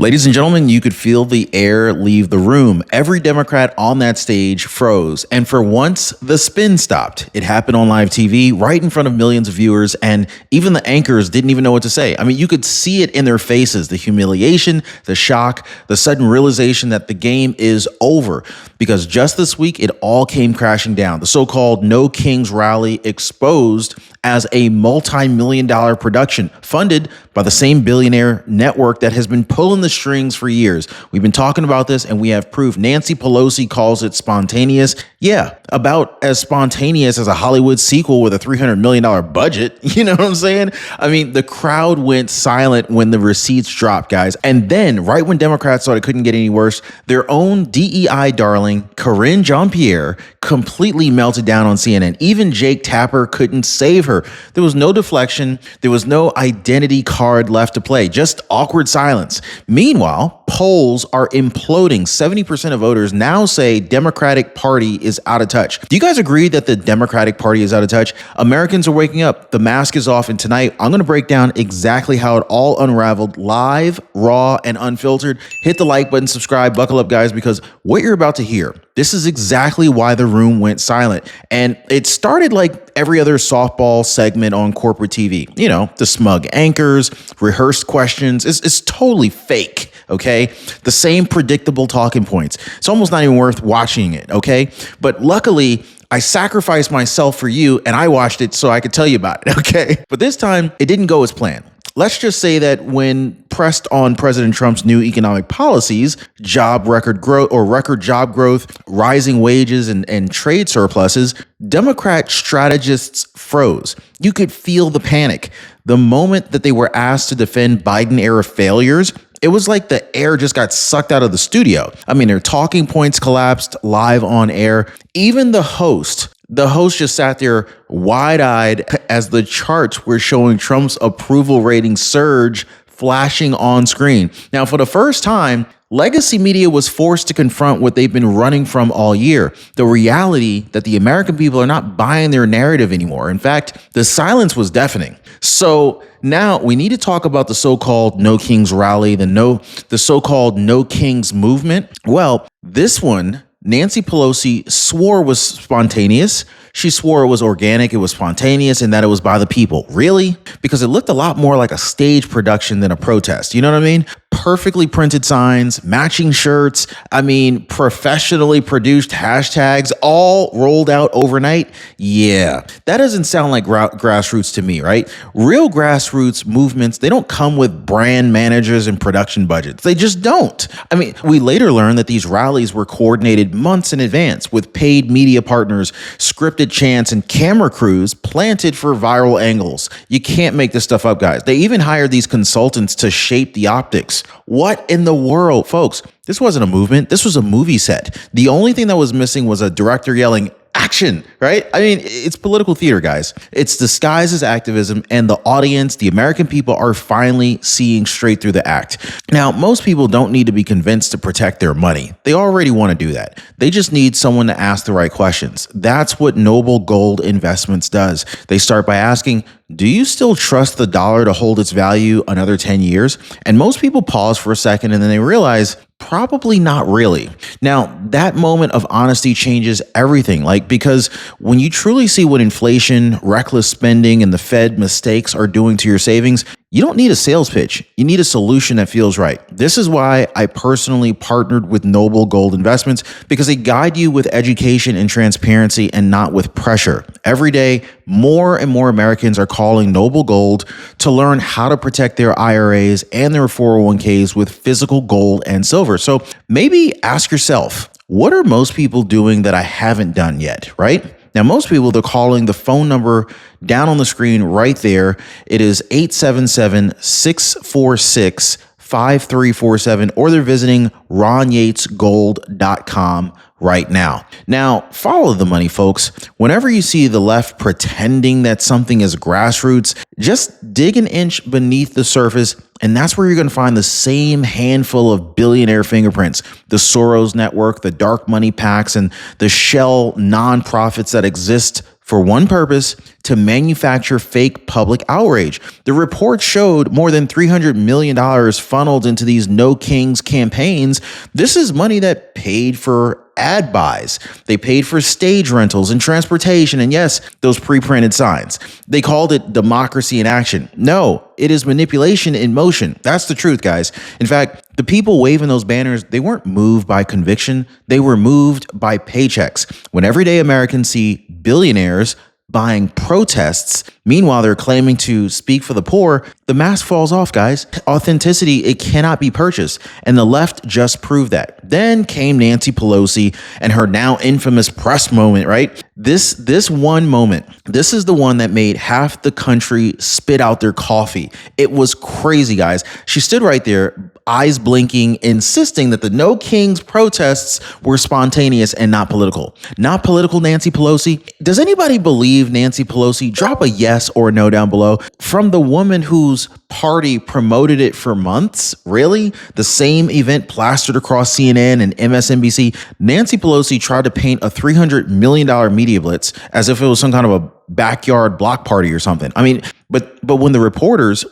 Ladies and gentlemen, you could feel the air leave the room. Every Democrat on that stage froze. And for once, the spin stopped. It happened on live TV right in front of millions of viewers. And even the anchors didn't even know what to say. I mean, you could see it in their faces, the humiliation, the shock, the sudden realization that the game is over. Because just this week, it all came crashing down. The so-called No Kings rally exposed as a multi-million-dollar production funded by the same billionaire network that has been pulling the strings for years. We've been talking about this and we have proof. Nancy Pelosi calls it spontaneous. Yeah, about as spontaneous as a Hollywood sequel with a $300 million budget. You know what I'm saying? I mean, the crowd went silent when the receipts dropped, guys. And then right when Democrats thought it couldn't get any worse, their own DEI darling, Karine Jean-Pierre, completely melted down on CNN. Even Jake Tapper couldn't save her. There was no deflection. There was no identity card left to play, just awkward silence. Meanwhile, polls are imploding. 70% of voters now say Democratic Party is out of touch. Do you guys agree that the Democratic Party is out of touch? Americans are waking up. The mask is off. And tonight, I'm going to break down exactly how it all unraveled, live, raw, and unfiltered. Hit the like button, subscribe, buckle up, guys, because what you're about to hear, this is exactly why the room went silent. And it started like every other softball segment on corporate TV. You know, the smug anchors, rehearsed questions. It's totally fake, okay? The same predictable talking points. It's almost not even worth watching it, okay? But luckily, I sacrificed myself for you and I watched it so I could tell you about it, okay? But this time, it didn't go as planned. Let's just say that when pressed on President Trump's new economic policies, record job growth, rising wages, and trade surpluses, Democrat strategists froze. You could feel the panic. The moment that they were asked to defend Biden-era failures, it was like the air just got sucked out of the studio. I mean, their talking points collapsed live on air. Even the host just sat there wide-eyed as the charts were showing Trump's approval rating surge flashing on screen. Now, for the first time, legacy media was forced to confront what they've been running from all year, the reality that the American people are not buying their narrative anymore. In fact, the silence was deafening. So now we need to talk about the so-called No Kings rally, the so-called No Kings movement. Well, this one, Nancy Pelosi swore was spontaneous. She swore it was organic, it was spontaneous, and that it was by the people. Really? Because it looked a lot more like a stage production than a protest. You know what I mean? Perfectly printed signs, matching shirts. I mean, professionally produced hashtags all rolled out overnight. Yeah, that doesn't sound like grassroots to me, right? Real grassroots movements, they don't come with brand managers and production budgets. They just don't. I mean, we later learned that these rallies were coordinated months in advance with paid media partners, scripted chants, and camera crews planted for viral angles. You can't make this stuff up, guys. They even hired these consultants to shape the optics. What in the world, folks? This wasn't a movement. This was a movie set. The only thing that was missing was a director yelling, "Action," right? I mean, it's political theater, guys. It's disguised as activism, and the audience, the American people, are finally seeing straight through the act. Now, most people don't need to be convinced to protect their money. They already want to do that. They just need someone to ask the right questions. That's what Noble Gold Investments does. They start by asking, do you still trust the dollar to hold its value another 10 years? And most people pause for a second and then they realize, probably not really. Now, that moment of honesty changes everything. Because when you truly see what inflation, reckless spending, and the Fed mistakes are doing to your savings, you don't need a sales pitch. You need a solution that feels right. This is why I personally partnered with Noble Gold Investments, because they guide you with education and transparency and not with pressure. Every day, more and more Americans are calling Noble Gold to learn how to protect their IRAs and their 401ks with physical gold and silver. So maybe ask yourself, what are most people doing that I haven't done yet, right? Now, most people, they're calling the phone number down on the screen right there. It is 877-646-5347, or they're visiting RonYatesGold.com right now. Now, follow the money, folks. Whenever you see the left pretending that something is grassroots, just dig an inch beneath the surface, and that's where you're going to find the same handful of billionaire fingerprints, the Soros network, the dark money PACs, and the shell nonprofits that exist for one purpose: to manufacture fake public outrage. The report showed more than $300 million funneled into these No Kings campaigns. This is money that paid for ad buys. They paid for stage rentals and transportation, and yes, those pre-printed signs. They called it democracy in action. No, it is manipulation in motion. That's the truth, guys. In fact, the people waving those banners, they weren't moved by conviction. They were moved by paychecks. When everyday Americans see billionaires buying protests, meanwhile they're claiming to speak for the poor, the mask falls off, guys. Authenticity, it cannot be purchased, and the left just proved that. Then came Nancy Pelosi and her now infamous press moment, right? This one moment, this is the one that made half the country spit out their coffee. It was crazy, guys. She stood right there, eyes blinking, insisting that the No Kings protests were spontaneous and not political. Not political, Nancy Pelosi? Does anybody believe Nancy Pelosi? Drop a yes or a no down below. From the woman whose party promoted it for months? Really? The same event plastered across CNN and MSNBC? Nancy Pelosi tried to paint a $300 million media blitz as if it was some kind of a backyard block party or something. I mean, but when the reporters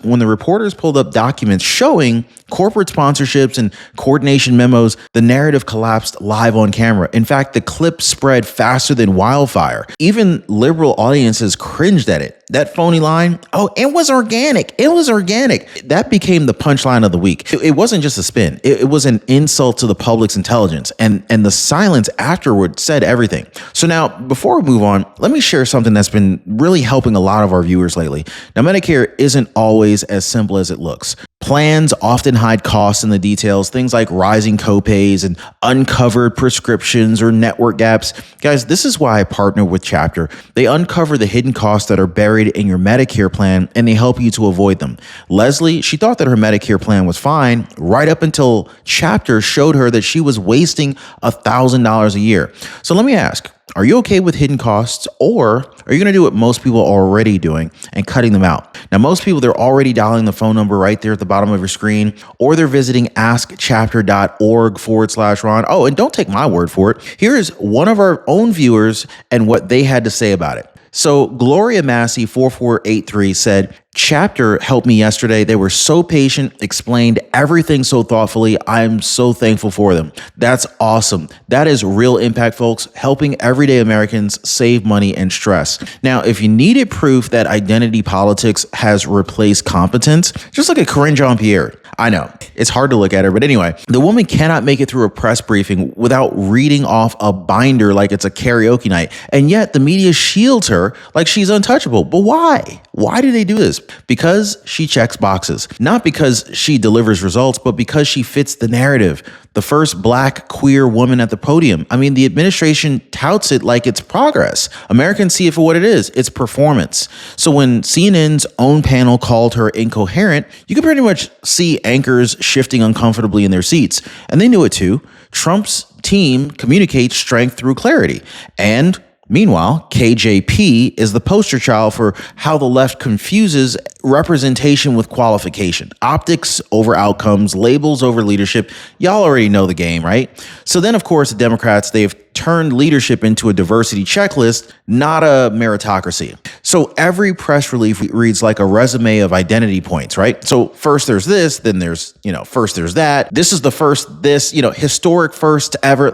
pulled up documents showing corporate sponsorships and coordination memos, the narrative collapsed live on camera. In fact, the clip spread faster than wildfire. Even liberal audiences cringed at it. That phony line, oh, it was organic. It was organic. That became the punchline of the week. It wasn't just a spin. It was an insult to the public's intelligence. And the silence afterward said everything. So now, before we move on, let me share something that's been really helping a lot of our viewers lately. Now, Medicare isn't always as simple as it looks. Plans often hide costs in the details, things like rising copays and uncovered prescriptions or network gaps. Guys, this is why I partner with Chapter. They uncover the hidden costs that are buried in your Medicare plan, and they help you to avoid them. Leslie, she thought that her Medicare plan was fine right up until Chapter showed her that she was wasting $1,000 a year. So let me ask, are you okay with hidden costs, or are you going to do what most people are already doing and cutting them out? Now, most people, they're already dialing the phone number right there at the bottom of your screen, or they're visiting askchapter.org/Ron. Oh, and don't take my word for it. Here is one of our own viewers and what they had to say about it. So Gloria Massey 4483 said, Chapter helped me yesterday. They were so patient, explained everything so thoughtfully. I'm so thankful for them. That's awesome. That is real impact, folks, helping everyday Americans save money and stress. Now, if you needed proof that identity politics has replaced competence, just look at Corinne Jean-Pierre. I know, it's hard to look at her, but anyway, the woman cannot make it through a press briefing without reading off a binder like it's a karaoke night. And yet the media shields her like she's untouchable. But why? Why do they do this? Because she checks boxes. Not because she delivers results, but because she fits the narrative. The first Black queer woman at the podium. I mean, the administration touts it like it's progress. Americans see it for what it is. It's performance. So when CNN's own panel called her incoherent, you can pretty much see anchors shifting uncomfortably in their seats. And they knew it too. Trump's team communicates strength through clarity. And meanwhile, KJP is the poster child for how the left confuses representation with qualification. Optics over outcomes, labels over leadership. Y'all already know the game, right? So then, of course, the Democrats, they've turned leadership into a diversity checklist, not a meritocracy. So every press release reads like a resume of identity points, right? So first there's this, then there's, first there's that. This is the first, historic first ever.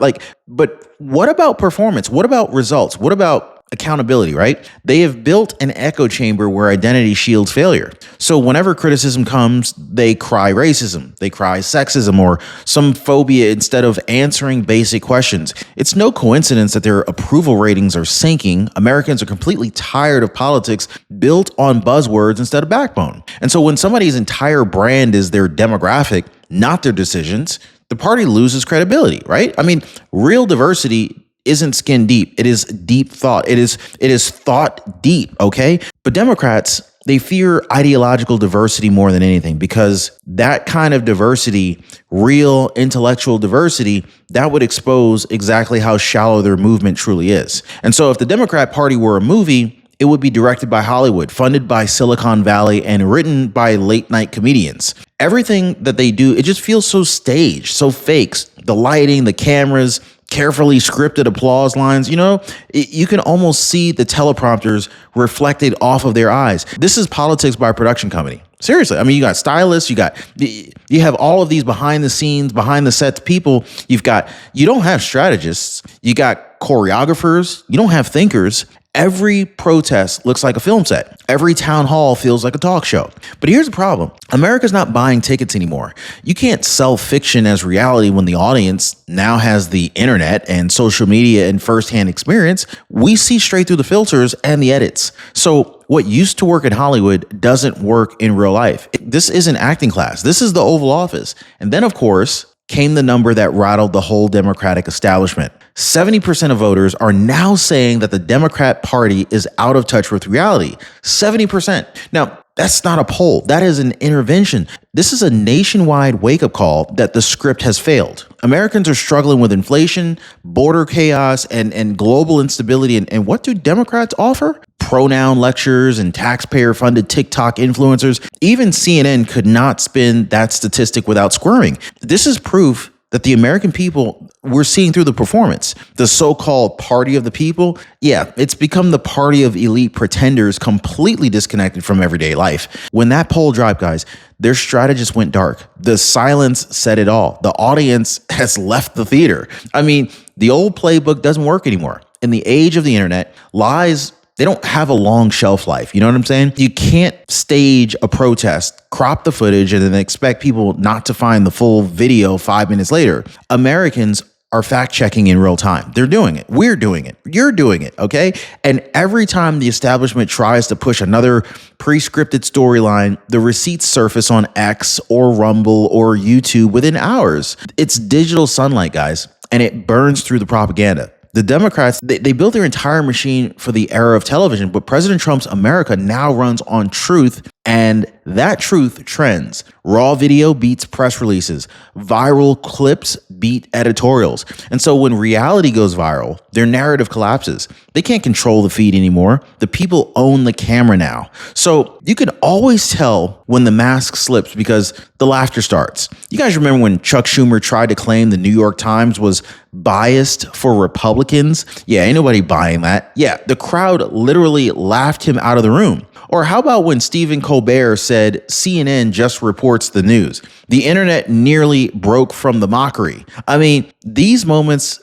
But what about performance? What about results? What about accountability, right? They have built an echo chamber where identity shields failure. So whenever criticism comes, they cry racism, they cry sexism, or some phobia instead of answering basic questions. It's no coincidence that their approval ratings are sinking. Americans are completely tired of politics built on buzzwords instead of backbone. And so when somebody's entire brand is their demographic, not their decisions, the party loses credibility, right? I mean, real diversity isn't skin deep. It is deep thought. It is thought deep, okay? But Democrats, they fear ideological diversity more than anything, because that kind of diversity, real intellectual diversity, that would expose exactly how shallow their movement truly is. And so if the Democrat Party were a movie, it would be directed by Hollywood, funded by Silicon Valley, and written by late night comedians. Everything that they do, it just feels so staged, so fake. The lighting, the cameras, carefully scripted applause lines. You can almost see the teleprompters reflected off of their eyes. This is politics by a production company. Seriously. I mean, you got stylists, you have all of these behind the scenes, behind the sets people. You don't have strategists. You got choreographers. You don't have thinkers. Every protest looks like a film set. Every town hall feels like a talk show. But here's the problem. America's not buying tickets anymore. You can't sell fiction as reality when the audience now has the internet and social media and firsthand experience. We see straight through the filters and the edits. So what used to work in Hollywood doesn't work in real life. This isn't acting class. This is the Oval Office. And then, of course, came the number that rattled the whole Democratic establishment. 70% of voters are now saying that the Democrat Party is out of touch with reality. 70%. Now, that's not a poll. That is an intervention. This is a nationwide wake-up call that the script has failed. Americans are struggling with inflation, border chaos, and global instability. And what do Democrats offer? Pronoun lectures and taxpayer-funded TikTok influencers. Even CNN could not spin that statistic without squirming. This is proof that the American people, we're seeing through the performance. The so-called party of the people, it's become the party of elite pretenders completely disconnected from everyday life. When that poll dropped, guys, their strategists went dark. The silence said it all. The audience has left the theater. I mean, the old playbook doesn't work anymore. In the age of the internet, lies, they don't have a long shelf life. You know what I'm saying? You can't stage a protest, crop the footage, and then expect people not to find the full video 5 minutes later. Americans are fact checking in real time. They're doing it. We're doing it. You're doing it. Okay. And every time the establishment tries to push another pre-scripted storyline, the receipts surface on X or Rumble or YouTube within hours. It's digital sunlight, guys, and it burns through the propaganda. The Democrats, they built their entire machine for the era of television, but President Trump's America now runs on truth, and that truth trends. Raw video beats press releases. Viral clips beat editorials. And so when reality goes viral, their narrative collapses. They can't control the feed anymore. The people own the camera now. So you can always tell when the mask slips because the laughter starts. You guys remember when Chuck Schumer tried to claim the New York Times was biased for Republicans? Yeah, ain't nobody buying that. Yeah, the crowd literally laughed him out of the room. Or how about when Stephen Colbert said CNN just reports the news? The internet nearly broke from the mockery. I mean, these moments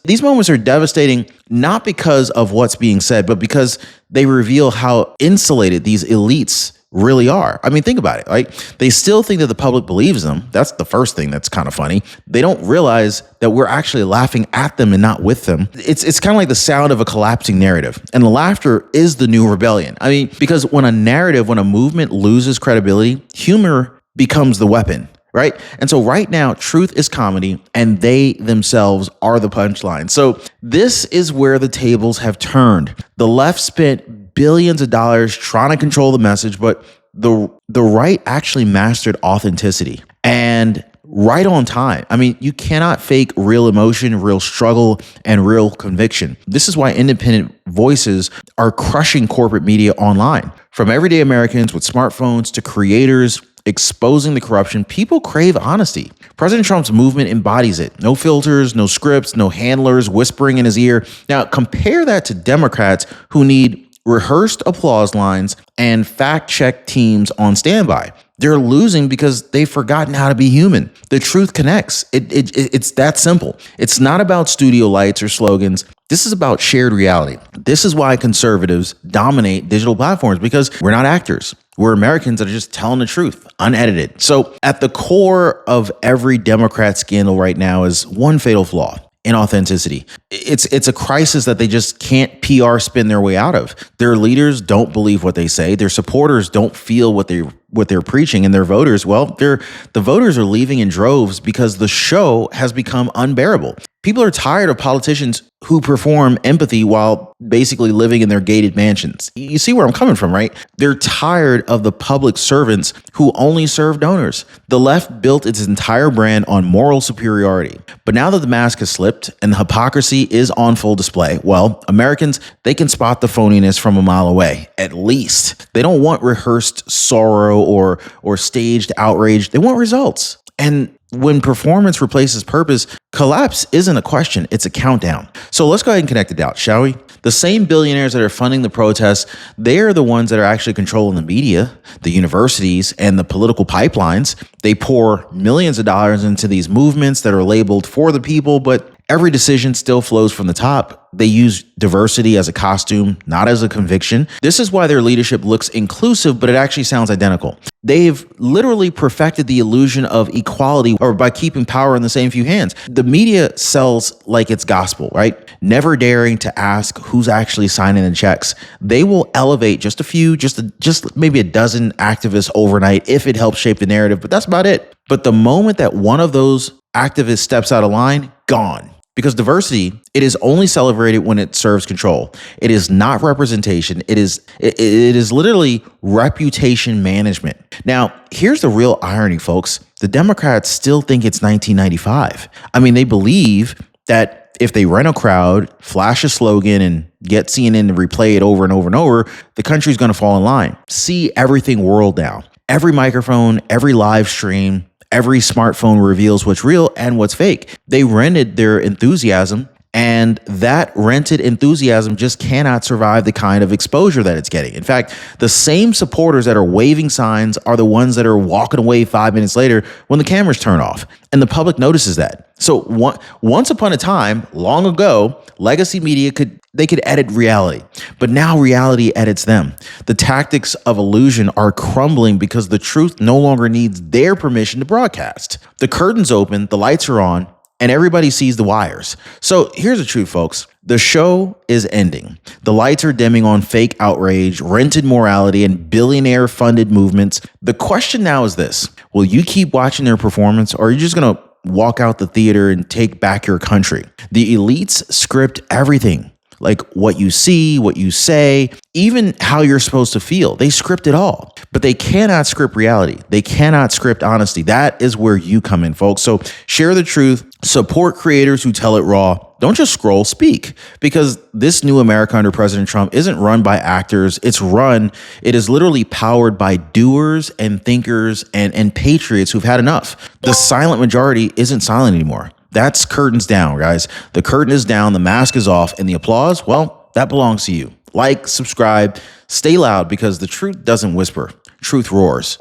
are devastating, not because of what's being said, but because they reveal how insulated these elites really are. I mean, think about it. Like, they still think that the public believes them. That's the first thing that's kind of funny. They don't realize that we're actually laughing at them and not with them. It's kind of like the sound of a collapsing narrative. And the laughter is the new rebellion. I mean, because when a movement loses credibility, humor becomes the weapon. Right. And so right now, truth is comedy and they themselves are the punchline. So this is where the tables have turned. The left spent billions of dollars trying to control the message, but the right actually mastered authenticity and right on time. I mean, you cannot fake real emotion, real struggle, and real conviction. This is why independent voices are crushing corporate media online. From everyday Americans with smartphones to creators exposing the corruption, people crave honesty. President Trump's movement embodies it. No filters, no scripts, no handlers whispering in his ear. Now, compare that to Democrats who need rehearsed applause lines and fact-check teams on standby. They're losing because they've forgotten how to be human. The truth connects. It's that simple. It's not about studio lights or slogans. This is about shared reality. This is why conservatives dominate digital platforms, because we're not actors. We're Americans that are just telling the truth, unedited. So at the core of every Democrat scandal right now is one fatal flaw: inauthenticity. It's a crisis that they just can't PR spin their way out of. Their leaders don't believe what they say. Their supporters don't feel what they're preaching, and their voters, the voters are leaving in droves because the show has become unbearable. People are tired of politicians who perform empathy while basically living in their gated mansions. You see where I'm coming from, right? They're tired of the public servants who only serve donors. The left built its entire brand on moral superiority. But now that the mask has slipped and the hypocrisy is on full display, Americans, they can spot the phoniness from a mile away, at least. They don't want rehearsed sorrow or staged outrage. They want results. And when performance replaces purpose, collapse isn't a question, it's a countdown. So let's go ahead and connect the dots, shall we? The same billionaires that are funding the protests, they're the ones that are actually controlling the media, the universities, and the political pipelines. They pour millions of dollars into these movements that are labeled for the people, but every decision still flows from the top. They use diversity as a costume, not as a conviction. This is why their leadership looks inclusive, but it actually sounds identical. They've literally perfected the illusion of equality or by keeping power in the same few hands. The media sells like it's gospel, right? Never daring to ask who's actually signing the checks. They will elevate just a few, just maybe a dozen activists overnight if it helps shape the narrative, but that's about it. But the moment that one of those activists steps out of line, gone. Because diversity, it is only celebrated when it serves control. It is not representation. It is literally reputation management. Now, here's the real irony, folks. The Democrats still think it's 1995. I mean, they believe that if they rent a crowd, flash a slogan, and get CNN to replay it over and over and over, the country's going to fall in line. See everything world now. Every microphone, every live stream, every smartphone reveals what's real and what's fake. They rented their enthusiasm, and that rented enthusiasm just cannot survive the kind of exposure that it's getting. In fact, the same supporters that are waving signs are the ones that are walking away 5 minutes later when the cameras turn off, and the public notices that. So once upon a time, long ago, legacy media could edit reality, but now reality edits them. The tactics of illusion are crumbling because the truth no longer needs their permission to broadcast. The curtain's open, the lights are on, and everybody sees the wires. So here's the truth, folks. The show is ending. The lights are dimming on fake outrage, rented morality, and billionaire-funded movements. The question now is this: will you keep watching their performance, or are you just going to walk out the theater and take back your country? The elites script everything. Like what you see, what you say, even how you're supposed to feel. They script it all, but they cannot script reality. They cannot script honesty. That is where you come in, folks. So share the truth, support creators who tell it raw. Don't just scroll, speak, because this new America under President Trump isn't run by actors. It is literally powered by doers and thinkers and patriots who've had enough. The silent majority isn't silent anymore. That's curtains down, guys. The curtain is down, the mask is off, and the applause, well, that belongs to you. Like, subscribe, stay loud, because the truth doesn't whisper. Truth roars.